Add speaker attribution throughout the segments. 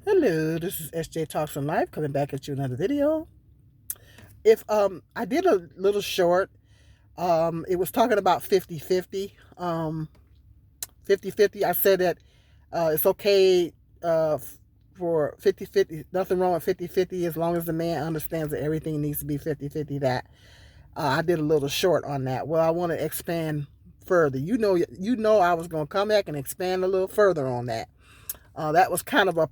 Speaker 1: Hello, this is SJ Talks on Life coming back at you another video. If I did a little short, it was talking about 50-50. 50-50, I said that it's okay for 50-50, nothing wrong with 50-50 as long as the man understands that everything needs to be 50-50. That I did a little short on that. Well, I want to expand further. You know I was going to come back and expand a little further on that. That was kind of a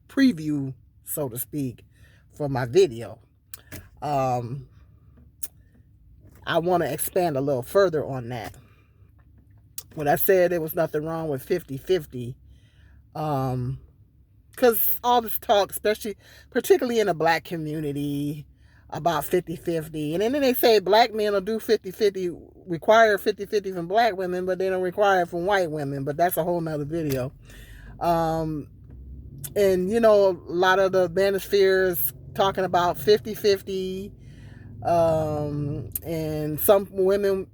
Speaker 1: preview, so to speak, for my video. Um, I want to expand a little further on that. When I said there was nothing wrong with 50-50, because all this talk, particularly in the black community, about 50-50, and then they say black men will do 50-50, require 50-50 from black women, but they don't require it from white women, but that's a whole nother video. And a lot of the manospheres talking about 50-50. And some women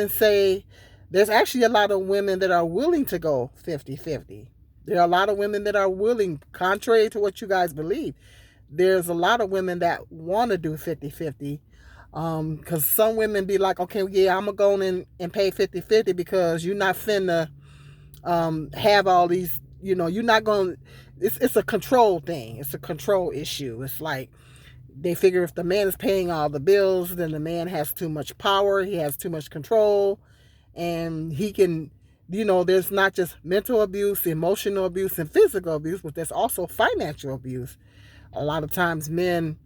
Speaker 1: say there's actually a lot of women that are willing to go 50-50. There are a lot of women that are willing, contrary to what you guys believe. There's a lot of women that want to do 50-50. Because some women be like, okay, yeah, I'm going to go in and pay 50-50 because you're not finna have all these, you're not going to, it's a control thing. It's a control issue. It's like they figure if the man is paying all the bills, then the man has too much power, he has too much control, and he can, there's not just mental abuse, emotional abuse, and physical abuse, but there's also financial abuse. A lot of times men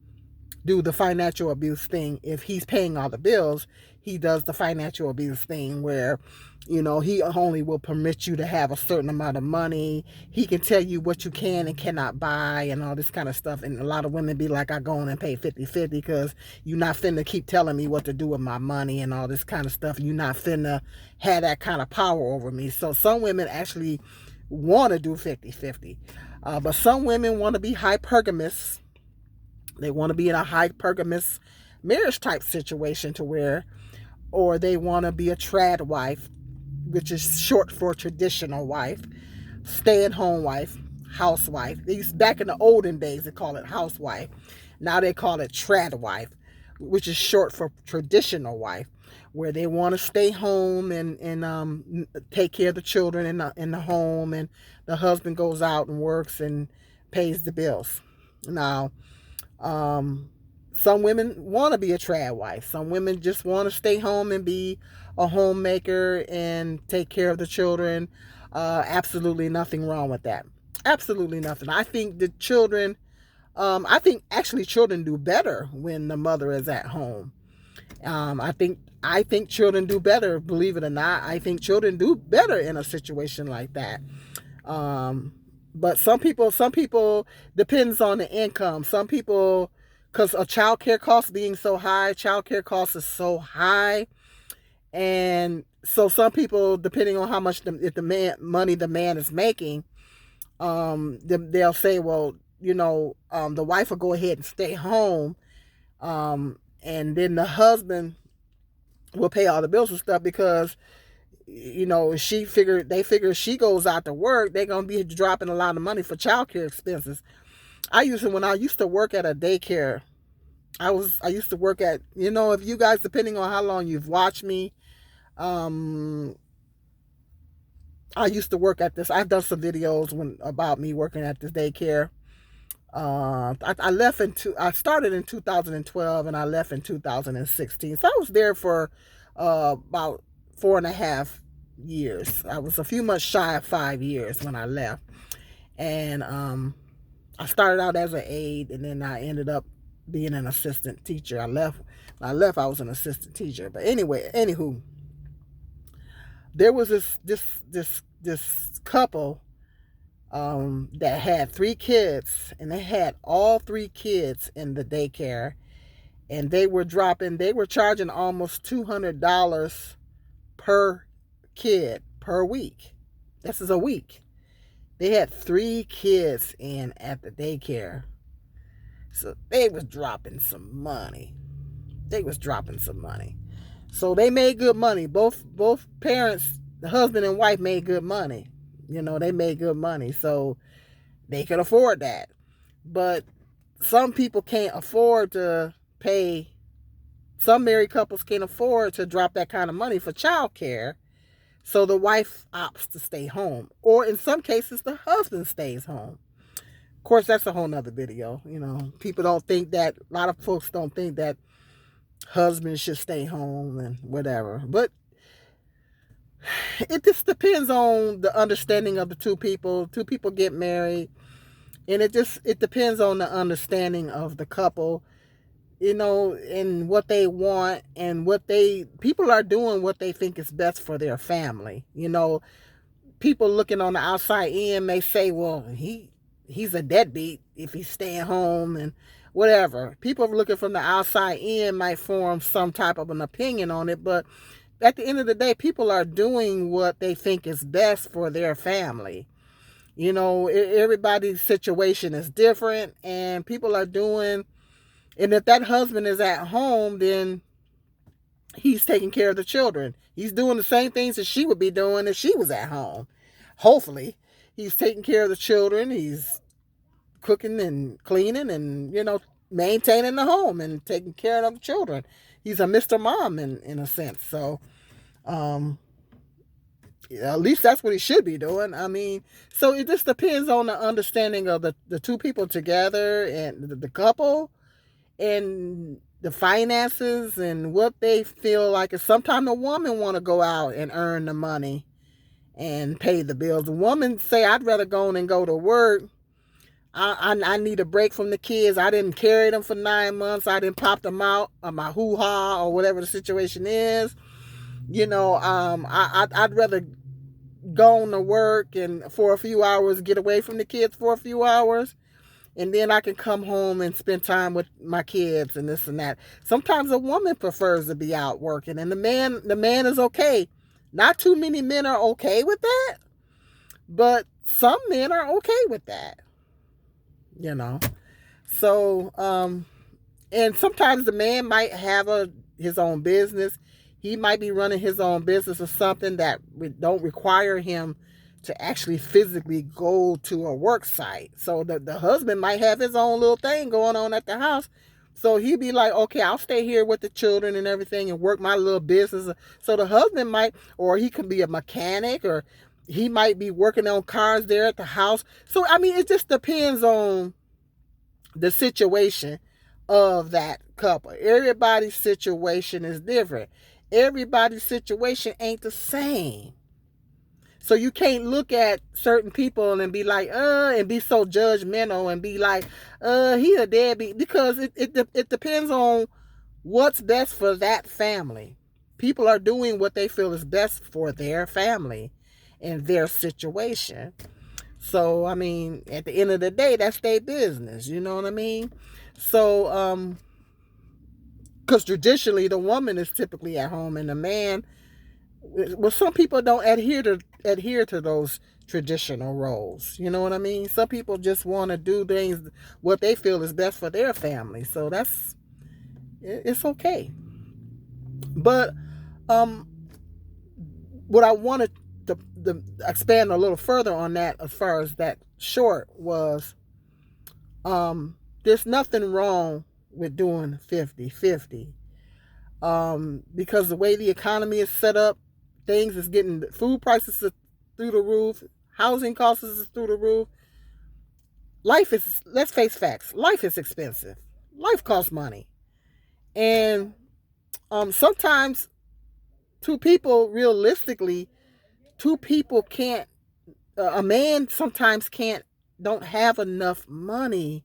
Speaker 1: do the financial abuse thing. If he's paying all the bills, he does the financial abuse thing where, he only will permit you to have a certain amount of money. He can tell you what you can and cannot buy and all this kind of stuff. And a lot of women be like, I go in and pay 50-50 because you're not finna keep telling me what to do with my money and all this kind of stuff. You're not finna have that kind of power over me. So some women actually want to do 50-50. But some women want to be hypergamous. They want to be in a hypergamous marriage type situation or they want to be a trad wife, which is short for traditional wife, stay at home wife, housewife. Back in the olden days, they call it housewife. Now they call it trad wife, which is short for traditional wife, where they want to stay home and take care of the children in the home, and the husband goes out and works and pays the bills. Now, some women want to be a trad wife. Some women just want to stay home and be a homemaker and take care of the children. Absolutely nothing wrong with that. Absolutely nothing. I think the children, I think actually children do better when the mother is at home. I think children do better, believe it or not. I think children do better in a situation like that. But some people depends on the income. Some people, because of child care costs being so high, child care costs is so high, and so some people, depending on how much money the man is making, they'll say, well, the wife will go ahead and stay home, and then the husband will pay all the bills and stuff because they figure she goes out to work, they're gonna be dropping a lot of money for childcare expenses. When I used to work at a daycare, I used to work at, if you guys, depending on how long you've watched me, I used to work at this. I've done some videos about me working at this daycare. I started in 2012 and I left in 2016. So I was there for about 4.5 years. I was a few months shy of 5 years when I left. And I started out as an aide, and then I ended up being an assistant teacher. When I left, I was an assistant teacher. But anywho, there was this couple that had 3 kids, and they had all 3 kids in the daycare, and they were charging almost $200 per kid per week. This is a week. They had 3 kids in at the daycare, so they was dropping some money. So they made good money. Both parents, the husband and wife, made good money. They made good money, so they could afford that. But some people can't afford to pay. Some married couples can't afford to drop that kind of money for child care. So the wife opts to stay home. Or in some cases, the husband stays home. Of course, that's a whole nother video. People don't think that, a lot of folks don't think that husbands should stay home and whatever. But it just depends on the understanding of the two people. Two people get married, and it depends on the understanding of the couple, and what they want, and people are doing what they think is best for their family. People looking on the outside in may say, well, he's a deadbeat if he's staying home and whatever. People looking from the outside in might form some type of an opinion on it, but at the end of the day, people are doing what they think is best for their family. Everybody's situation is different, and people are doing, and if that husband is at home, then he's taking care of the children. He's doing the same things that she would be doing if she was at home. Hopefully, he's taking care of the children. He's cooking and cleaning and, maintaining the home and taking care of the children. He's a Mr. Mom in a sense. So, at least that's what he should be doing. So it just depends on the understanding of the two people together and the couple, and the finances and what they feel like. If sometimes the woman want to go out and earn the money and pay the bills. The woman say, I'd rather go on and go to work. I need a break from the kids. I didn't carry them for 9 months. I didn't pop them out of my hoo-ha or whatever the situation is. I'd rather go on to work and for a few hours, get away from the kids for a few hours, and then I can come home and spend time with my kids and this and that. Sometimes a woman prefers to be out working, and the man is okay. Not too many men are okay with that, but some men are okay with that. So, and sometimes the man might have his own business. He might be running his own business or something that don't require him to actually physically go to a work site. So the husband might have his own little thing going on at the house. So he'd be like, okay, I'll stay here with the children and everything and work my little business. So the husband might, or he could be a mechanic, or he might be working on cars there at the house. So, it just depends on the situation of that couple. Everybody's situation is different. Everybody's situation ain't the same. So you can't look at certain people and be like, and be so judgmental and be like, he a deadbeat, because it depends on what's best for that family. People are doing what they feel is best for their family and their situation. So, at the end of the day, that's their business. You know what I mean? So, because traditionally the woman is typically at home and the man, well, some people don't adhere to those traditional roles. You know what I mean? Some people just want to do things what they feel is best for their family. So it's okay. But what I wanted to expand a little further on that, as far as that short, was there's nothing wrong with doing 50-50. Because the way the economy is set up, things is getting, food prices are through the roof, housing costs is through the roof. Life is, let's face facts, life is expensive. Life costs money. And sometimes two people can't, a man sometimes don't have enough money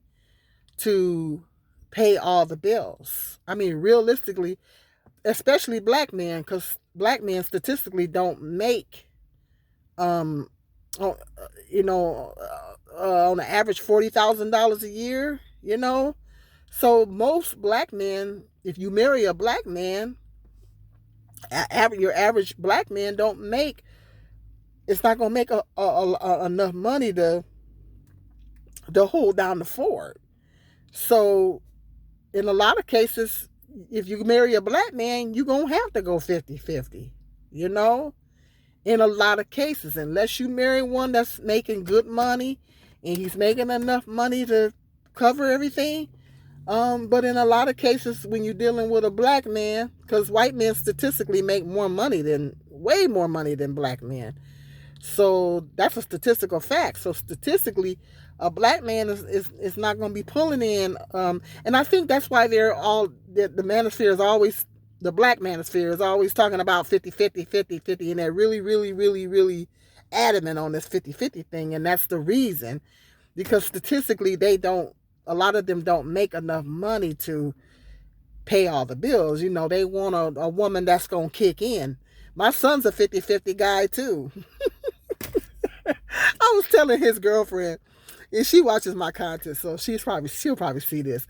Speaker 1: to pay all the bills. Realistically, especially black men, because black men statistically don't make, on an average $40,000 a year, So most black men, if you marry a black man, your average black man it's not going to make enough money to hold down the fort. So in a lot of cases, if you marry a black man, you're going to have to go 50-50, in a lot of cases, unless you marry one that's making good money and he's making enough money to cover everything. But in a lot of cases, when you're dealing with a black man, because white men statistically make way more money than black men. So that's a statistical fact. So statistically, a black man is not going to be pulling in. And I think that's why the manosphere is always, the black manosphere is always talking about 50-50, 50-50. And they're really, really, really, really adamant on this 50-50 thing. And that's the reason, because statistically, a lot of them don't make enough money to pay all the bills. They want a woman that's going to kick in. My son's a 50-50 guy too. I was telling his girlfriend, and she watches my content, so she'll probably see this.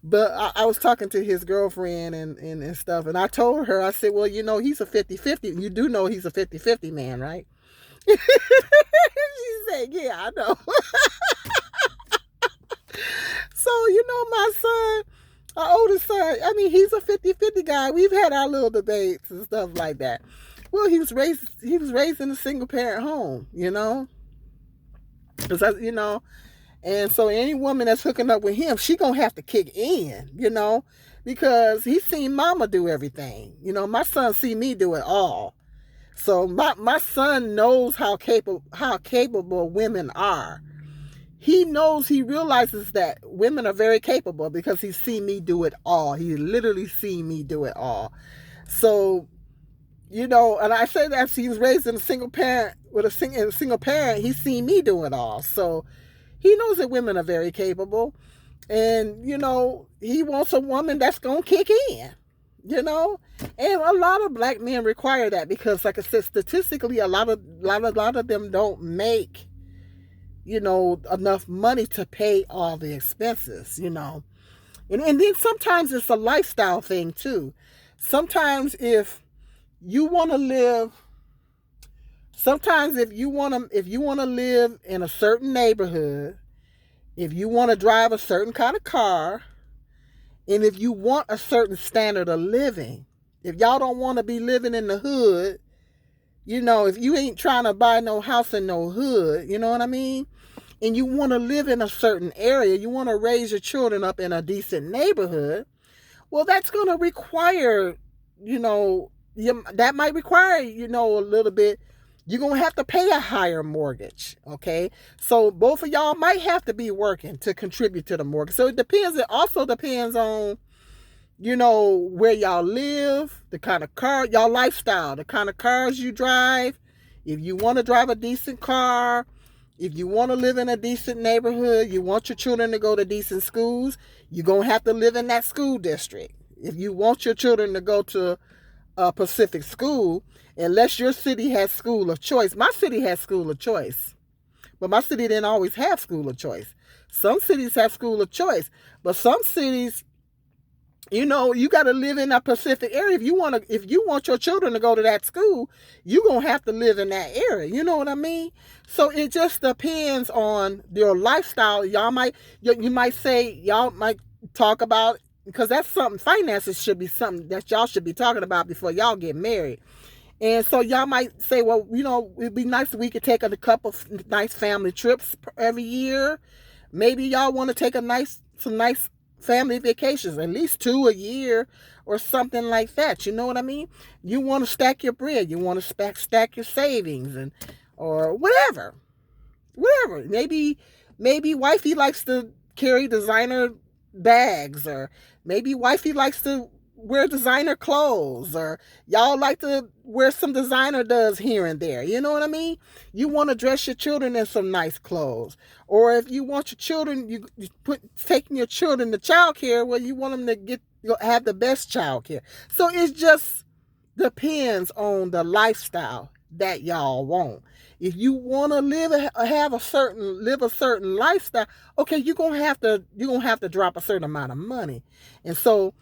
Speaker 1: But I was talking to his girlfriend and stuff, and I told her, I said, well, he's a 50-50. You do know he's a 50-50 man, right? She said, yeah, I know. So, my son, our oldest son, he's a 50-50 guy. We've had our little debates and stuff like that. Well, he was raised in a single parent home, and so any woman that's hooking up with him, she gonna have to kick in, because he's seen mama do everything. My son see me do it all. So my son knows how capable women are. He realizes that women are very capable because he's seen me do it all. He literally seen me do it all. So, and I say that he was raised in a single parent he's seen me do it all. So he knows that women are very capable. And, he wants a woman that's going to kick in, and a lot of black men require that because, like I said, statistically, a lot of them don't make, enough money to pay all the expenses, And then sometimes it's a lifestyle thing too. Sometimes if you want to live in a certain neighborhood, if you want to drive a certain kind of car, and if you want a certain standard of living, if y'all don't want to be living in the hood, if you ain't trying to buy no house in no hood, you know what I mean? And you want to live in a certain area, you want to raise your children up in a decent neighborhood, well, that's going to require, that might require, a little bit, you're going to have to pay a higher mortgage, okay? So both of y'all might have to be working to contribute to the mortgage. So it also depends on, where y'all live, the kind of car, y'all lifestyle, the kind of cars you drive. If you want to drive a decent car, if you want to live in a decent neighborhood, you want your children to go to decent schools, you're going to have to live in that school district. If you want your children to go to a Pacific school, unless your city has school of choice. My city has school of choice, but my city didn't always have school of choice. Some cities have school of choice, but some cities, you got to live in that Pacific area. If you want your children to go to that school, you're going to have to live in that area. You know what I mean? So it just depends on your lifestyle. You might talk about, because that's something, finances should be something that y'all should be talking about before y'all get married. And so y'all might say, well, it'd be nice if we could take a couple of nice family trips every year. Maybe y'all want to take some nice family vacations, at least 2 a year or something like that. You know what I mean? You want to stack your bread. You want to stack your savings or whatever. Maybe wifey likes to carry designer bags, or maybe wifey likes to wear designer clothes, or y'all like to wear some designer does here and there. You know what I mean? You want to dress your children in some nice clothes. Or if you want your children, taking your children to childcare, well, you want them to have the best childcare. So it just depends on the lifestyle that y'all want. If you want to live a certain lifestyle, okay, you're gonna have to drop a certain amount of money. And so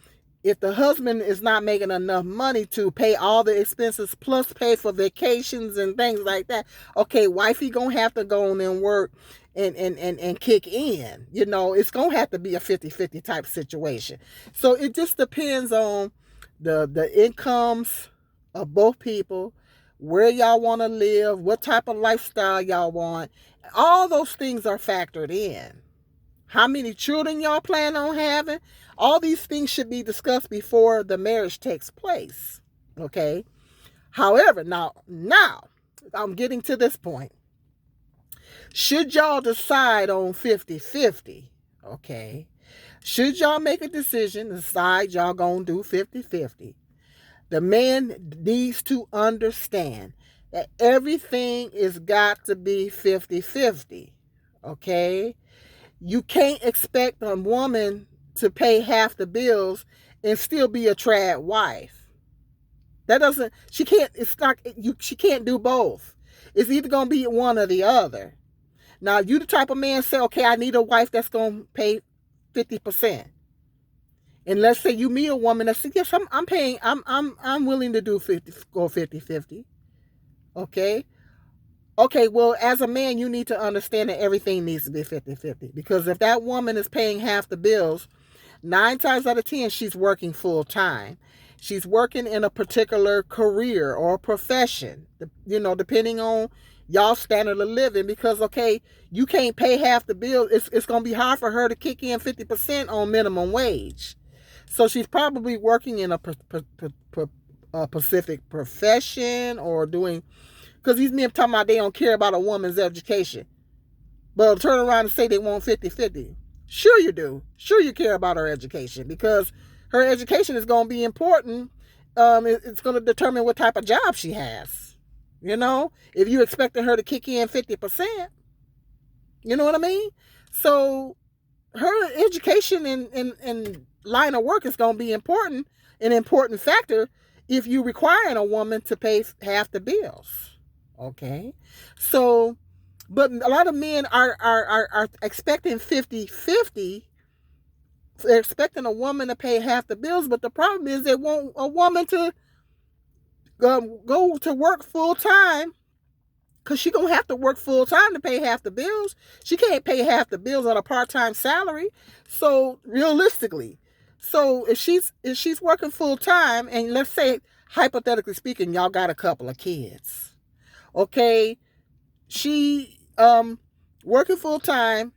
Speaker 1: if the husband is not making enough money to pay all the expenses plus pay for vacations and things like that, okay, wifey gonna have to go on and work and kick in. It's gonna have to be a 50-50 type situation. So it just depends on the incomes of both people, where y'all want to live, what type of lifestyle y'all want. All those things are factored in. How many children y'all plan on having? All these things should be discussed before the marriage takes place. Okay? However, now I'm getting to this point. Should y'all decide on 50-50, okay? Should y'all make a decision, decide y'all gonna do 50-50, the man needs to understand that everything is got to be 50-50, okay? You can't expect a woman to pay half the bills and still be a trad wife. She can't do both. It's either going to be one or the other. Now, you the type of man say, okay, I need a wife that's going to pay 50%. And let's say you meet a woman that says, yes, I'm willing to do 50-50. Okay? Okay, well, as a man, you need to understand that everything needs to be 50-50. Because if that woman is paying half the bills, 9 times out of 10, she's working full time. She's working in a particular career or profession, depending on y'all standard of living. Because, okay, you can't pay half the bill. It's going to be hard for her to kick in 50% on minimum wage. So she's probably working in a specific profession or doing... Because these men talking about they don't care about a woman's education. But they'll turn around and say they want 50-50. Sure you do. Sure you care about her education. Because her education is going to be important. It's going to determine what type of job she has. If you expecting her to kick in 50%. You know what I mean? So her education and line of work is going to be important. An important factor if you requiring a woman to pay half the bills. Okay, so, but a lot of men are expecting 50-50. They're expecting a woman to pay half the bills, but the problem is they want a woman to go to work full time, because she's going to have to work full time to pay half the bills. She can't pay half the bills on a part-time salary. So realistically, if she's working full time, and let's say, hypothetically speaking, y'all got a couple of kids. Okay, she working full time,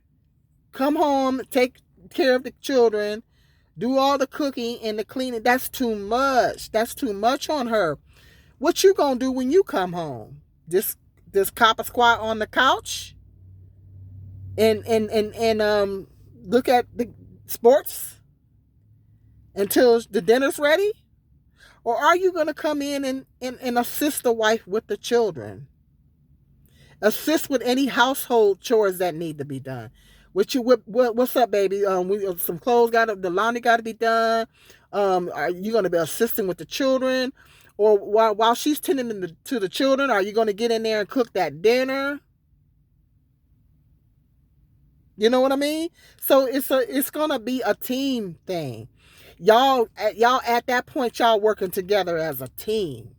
Speaker 1: come home, take care of the children, do all the cooking and the cleaning. That's too much. That's too much on her. What you gonna do when you come home? Just cop a squat on the couch and look at the sports until the dinner's ready? Or are you going to come in and assist the wife with the children? Assist with any household chores that need to be done. What's up, baby? Some clothes the laundry got to be done. Are you going to be assisting with the children? Or while she's tending to the children, are you going to get in there and cook that dinner? You know what I mean? So it's going to be a team thing. Y'all at that point, y'all working together as a team.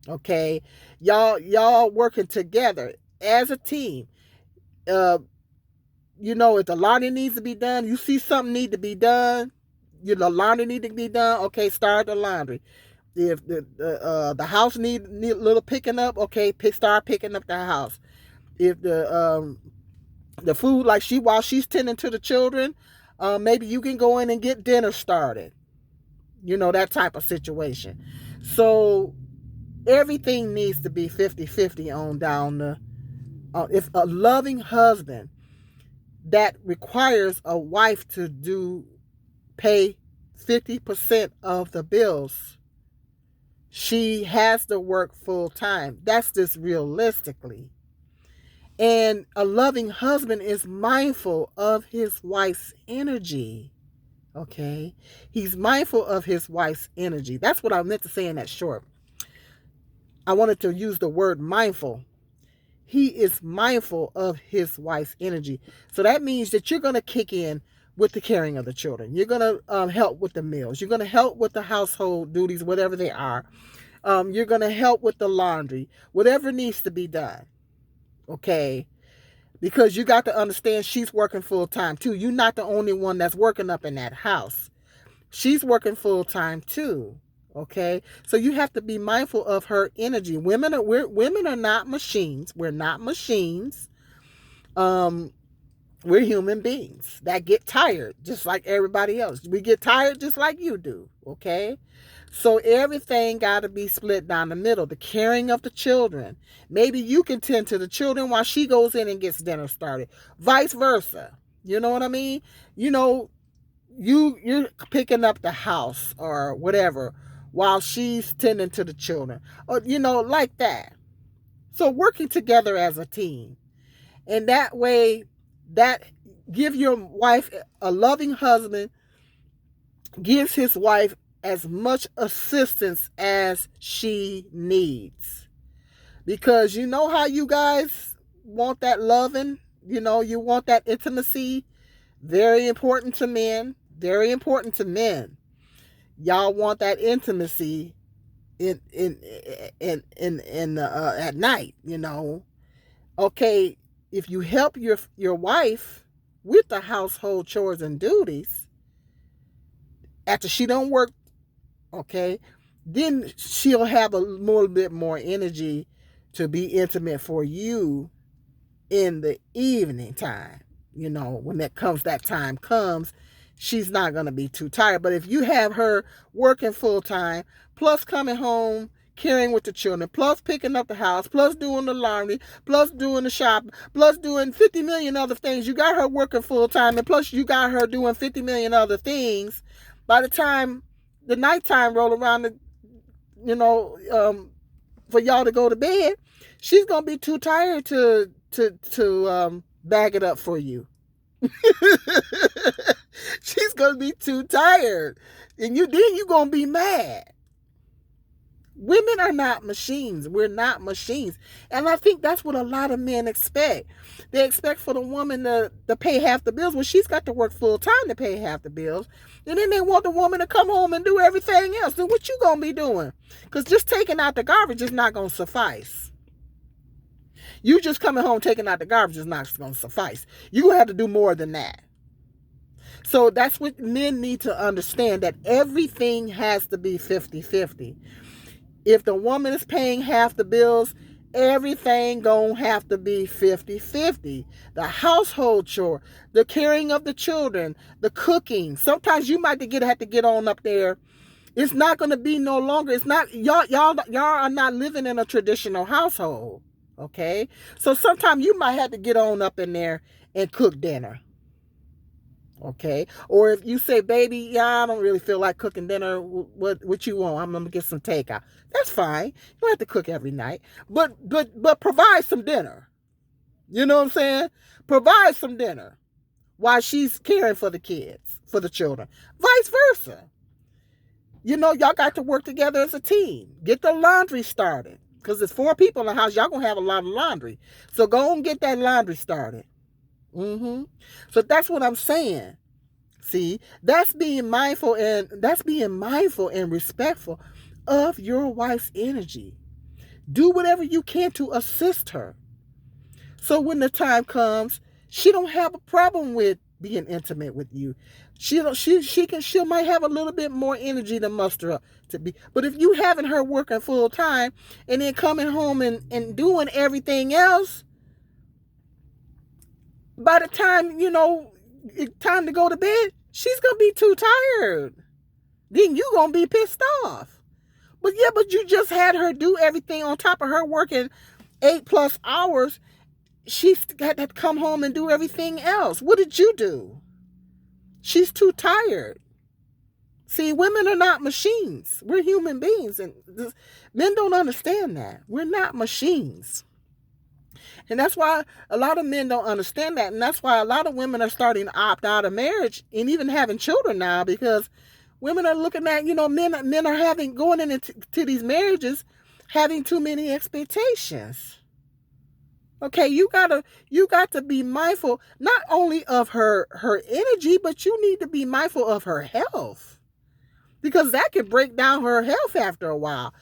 Speaker 1: Okay? Y'all working together as a team. If the laundry needs to be done, you see something need to be done, laundry need to be done, okay, start the laundry. If the house need a little picking up, okay, start picking up the house. If the food, while she's tending to the children, maybe you can go in and get dinner started. That type of situation. So everything needs to be 50-50 on down if a loving husband that requires a wife to pay 50% of the bills, she has to work full time. That's just realistically. And a loving husband is mindful of his wife's energy. Okay? He's mindful of his wife's energy. That's what I meant to say in that short. I wanted to use the word mindful. He is mindful of his wife's energy. So that means that you're going to kick in with the caring of the children. You're going to help with the meals. You're going to help with the household duties, whatever they are. You're going to help with the laundry, whatever needs to be done. Okay? Because you got to understand she's working full time too. You're not the only one that's working up in that house. She's working full time too. Okay, so you have to be mindful of her energy. Women are not machines. We're not machines. Um, we're human beings that get tired just like everybody else. We get tired just like you do. Okay, so everything got to be split down the middle. The caring of the children. Maybe you can tend to the children while she goes in and gets dinner started. Vice versa. You know what I mean? You know, you're picking up the house or whatever while she's tending to the children, or like that. So working together as a team, and that way, that give your wife, a loving husband gives his wife as much assistance as she needs, because you know how you guys want that loving, you want that intimacy. Very important to men. Very important to men. Y'all want that intimacy in at night. Okay, if you help your wife with the household chores and duties after she don't work, okay, then she'll have a little bit more energy to be intimate for you in the evening time. When that time comes, she's not going to be too tired. But if you have her working full time, plus coming home, caring with the children, plus picking up the house, plus doing the laundry, plus doing the shop, plus doing 50 million other things, you got her working full time, and plus you got her doing 50 million other things. By the time the nighttime roll around, for y'all to go to bed, she's going to be too tired to bag it up for you. She's gonna be too tired, and you're gonna be mad. Women are not machines. We're not machines, and I think that's what a lot of men expect. They expect for the woman to pay half the bills. Well, she's got to work full time to pay half the bills, and then they want the woman to come home and do everything else. Then what you gonna be doing? Because just taking out the garbage is not gonna suffice. You just coming home taking out the garbage is not going to suffice. You're going to have to do more than that. So that's what men need to understand, that everything has to be 50-50. If the woman is paying half the bills, everything going to have to be 50-50. The household chore, the caring of the children, the cooking. Sometimes you might have to get on up there. It's not going to be no longer. It's not, y'all are not living in a traditional household. Okay, so sometimes you might have to get on up in there and cook dinner. Okay, or if you say, baby, yeah, I don't really feel like cooking dinner. What you want? I'm gonna get some takeout. That's fine. You don't have to cook every night, but provide some dinner. You know what I'm saying? Provide some dinner while she's caring for the kids, for the children. Vice versa. Y'all got to work together as a team. Get the laundry started. Because there's 4 people in the house, y'all going to have a lot of laundry. So go and get that laundry started. So that's what I'm saying. See, that's being mindful and respectful of your wife's energy. Do whatever you can to assist her. So when the time comes, she don't have a problem with being intimate with you. She might have a little bit more energy to muster up to be. But if you having her working full time and then coming home and doing everything else, by the time it's time to go to bed, she's gonna be too tired. Then you gonna be pissed off. But you just had her do everything on top of her working 8+ hours. She's got to come home and do everything else. What did you do? She's too tired. See, women are not machines. We're human beings, and men don't understand that. We're not machines. And that's why a lot of men don't understand that, and that's why a lot of women are starting to opt out of marriage and even having children now, because women are looking at, men are going into these marriages having too many expectations. Okay, you got to be mindful not only of her energy, but you need to be mindful of her health, because that can break down her health after a while.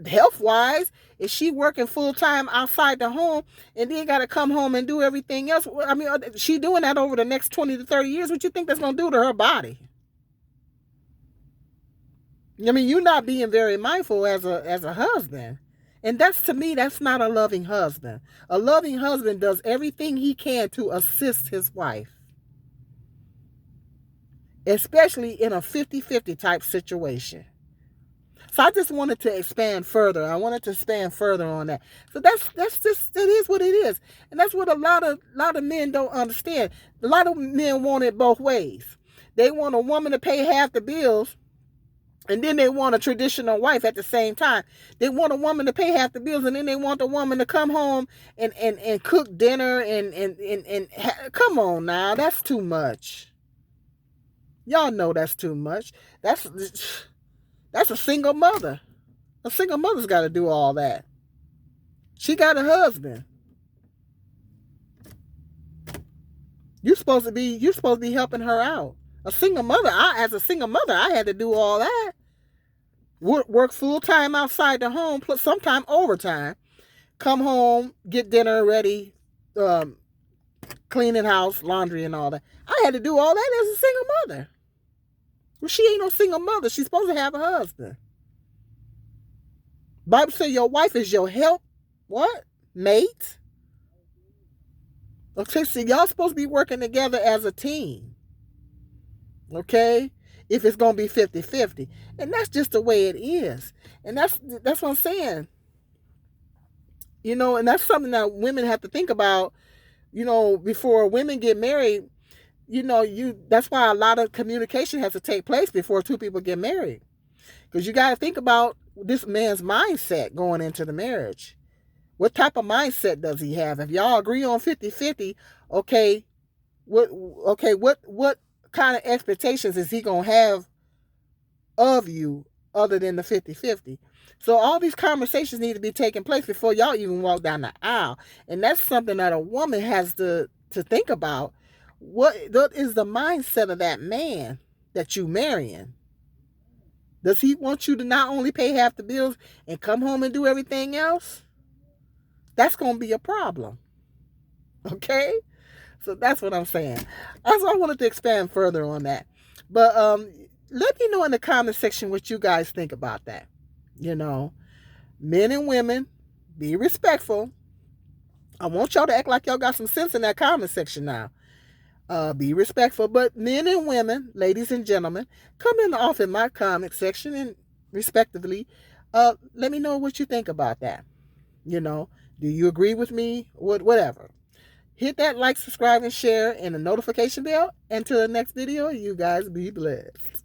Speaker 1: Health-wise, if she working full-time outside the home and then got to come home and do everything else, I mean, she doing that over the next 20 to 30 years, what you think that's going to do to her body? I mean, you're not being very mindful as a husband. And that's, to me, that's not a loving husband. A loving husband does everything he can to assist his wife, especially in a 50-50 type situation. So I just wanted to expand further. I wanted to expand further on that. So that's just, it is what it is. And that's what a lot of men don't understand. A lot of men want it both ways. They want a woman to pay half the bills, and then they want a traditional wife at the same time. They want a woman to pay half the bills, and then they want the woman to come home and cook dinner and come on now. That's too much. Y'all know that's too much. That's a single mother. A single mother's got to do all that. She got a husband. You're supposed to be helping her out. A single mother, as a single mother, I had to do all that. Work full time outside the home, plus sometime overtime. Come home, get dinner ready, cleaning house, laundry, and all that. I had to do all that as a single mother. Well, she ain't no single mother. She's supposed to have a husband. Bible says your wife is your help. What? Mate? Okay, so y'all supposed to be working together as a team. Okay? If it's going to be 50-50. And that's just the way it is. And that's what I'm saying. You know, and that's something that women have to think about, you know, before women get married. You know, that's why a lot of communication has to take place before two people get married. Because you got to think about this man's mindset going into the marriage. What type of mindset does he have? If y'all agree on 50-50, okay, what kind of expectations is he going to have of you other than the 50-50? So all these conversations need to be taking place before y'all even walk down the aisle. And that's something that a woman has to think about. What is the mindset of that man that you marrying? Does he want you to not only pay half the bills and come home and do everything else? That's going to be a problem. Okay? So that's what I'm saying. Also, I wanted to expand further on that. But let me know in the comment section what you guys think about that. You know, men and women, be respectful. I want y'all to act like y'all got some sense in that comment section now. Be respectful, but men and women, ladies and gentlemen, come in off in my comment section and respectively, let me know what you think about that. You know, do you agree with me? Whatever. Hit that like, subscribe, and share, and the notification bell. Until the next video, you guys be blessed.